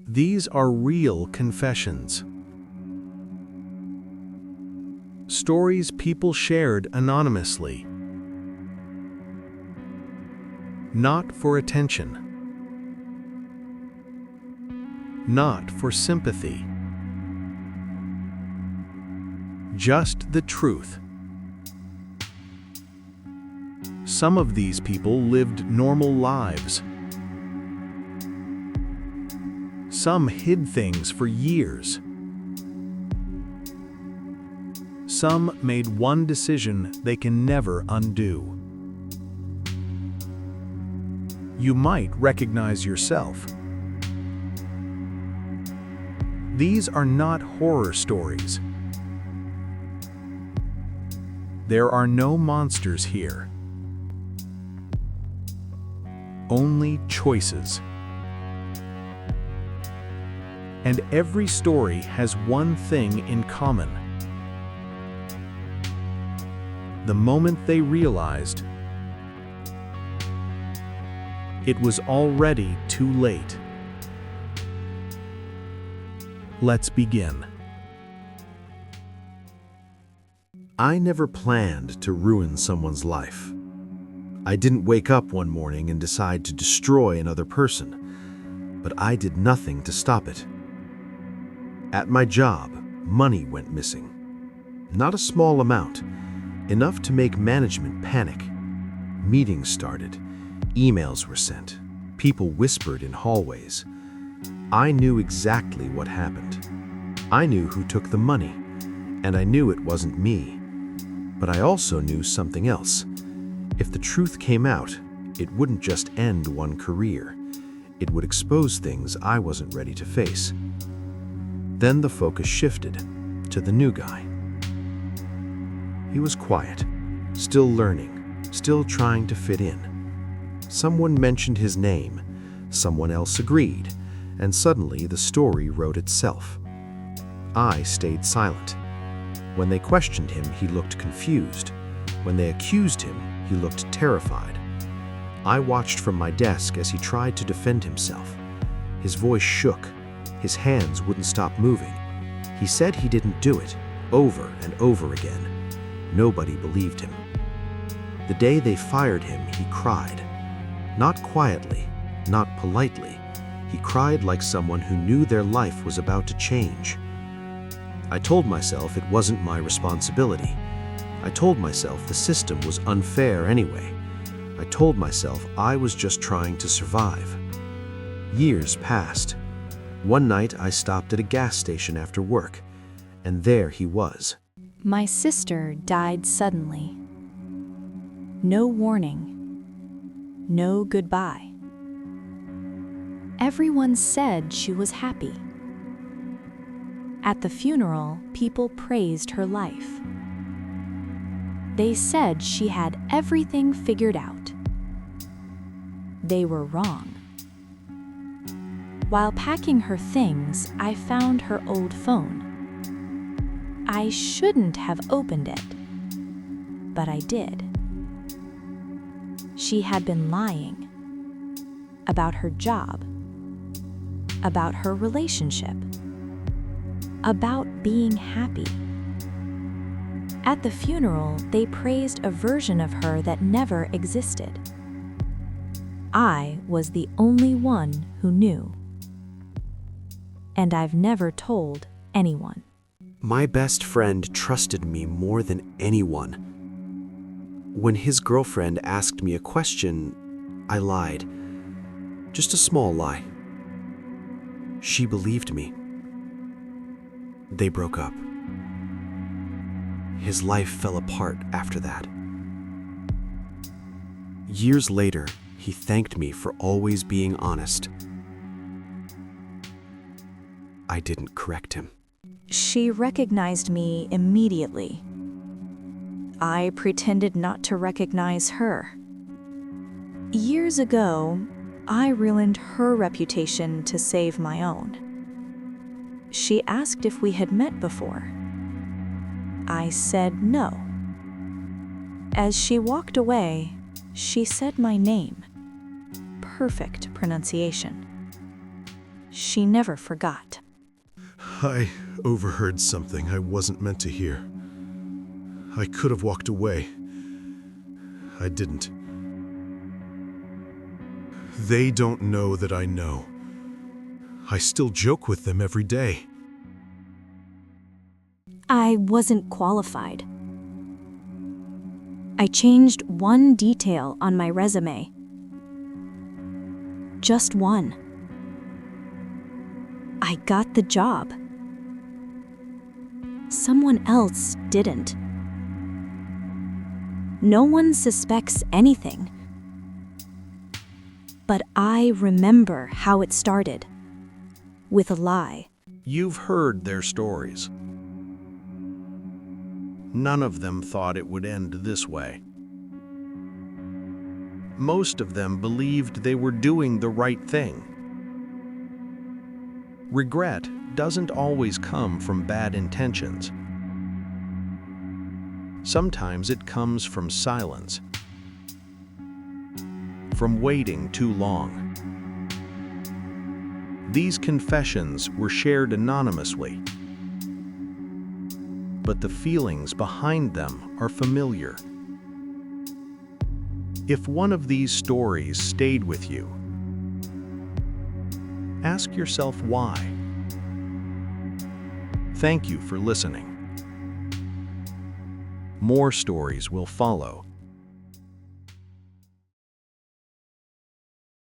These are real confessions. Stories people shared anonymously. Not for attention. Not for sympathy. Just the truth. Some of these people lived normal lives. Some hid things for years. Some made one decision they can never undo. You might recognize yourself. These are not horror stories. There are no monsters here. Only choices. And every story has one thing in common. The moment they realized, it was already too late. Let's begin. I never planned to ruin someone's life. I didn't wake up one morning and decide to destroy another person, but I did nothing to stop it. At my job, money went missing. Not a small amount, enough to make management panic. Meetings started, emails were sent, people whispered in hallways. I knew exactly what happened. I knew who took the money, and I knew it wasn't me. But I also knew something else. If the truth came out, it wouldn't just end one career. It would expose things I wasn't ready to face. Then the focus shifted to the new guy. He was quiet, still learning, still trying to fit in. Someone mentioned his name, someone else agreed, and suddenly the story wrote itself. I stayed silent. When they questioned him, he looked confused. When they accused him, he looked terrified. I watched from my desk as he tried to defend himself. His voice shook. His hands wouldn't stop moving. He said he didn't do it, over and over again. Nobody believed him. The day they fired him, he cried. Not quietly, not politely. He cried like someone who knew their life was about to change. I told myself it wasn't my responsibility. I told myself the system was unfair anyway. I told myself I was just trying to survive. Years passed. One night I stopped at a gas station after work, and there he was. My sister died suddenly. No warning. No goodbye. Everyone said she was happy. At the funeral, people praised her life. They said she had everything figured out. They were wrong. While packing her things, I found her old phone. I shouldn't have opened it, but I did. She had been lying about her job, about her relationship, about being happy. At the funeral, they praised a version of her that never existed. I was the only one who knew. And I've never told anyone. My best friend trusted me more than anyone. When his girlfriend asked me a question, I lied. Just a small lie. She believed me. They broke up. His life fell apart after that. Years later, he thanked me for always being honest. I didn't correct him. She recognized me immediately. I pretended not to recognize her. Years ago, I ruined her reputation to save my own. She asked if we had met before. I said no. As she walked away, she said my name. Perfect pronunciation. she never forgot. I overheard something I wasn't meant to hear. I could have walked away. I didn't. They don't know that I know. I still joke with them every day. I wasn't qualified. I changed one detail on my resume. Just one. I got the job. Someone else didn't. No one suspects anything. But I remember how it started. With a lie. You've heard their stories. None of them thought it would end this way. Most of them believed they were doing the right thing. Regret doesn't always come from bad intentions. Sometimes it comes from silence, from waiting too long. These confessions were shared anonymously, but the feelings behind them are familiar. If one of these stories stayed with you, ask yourself why. Thank you for listening. More stories will follow.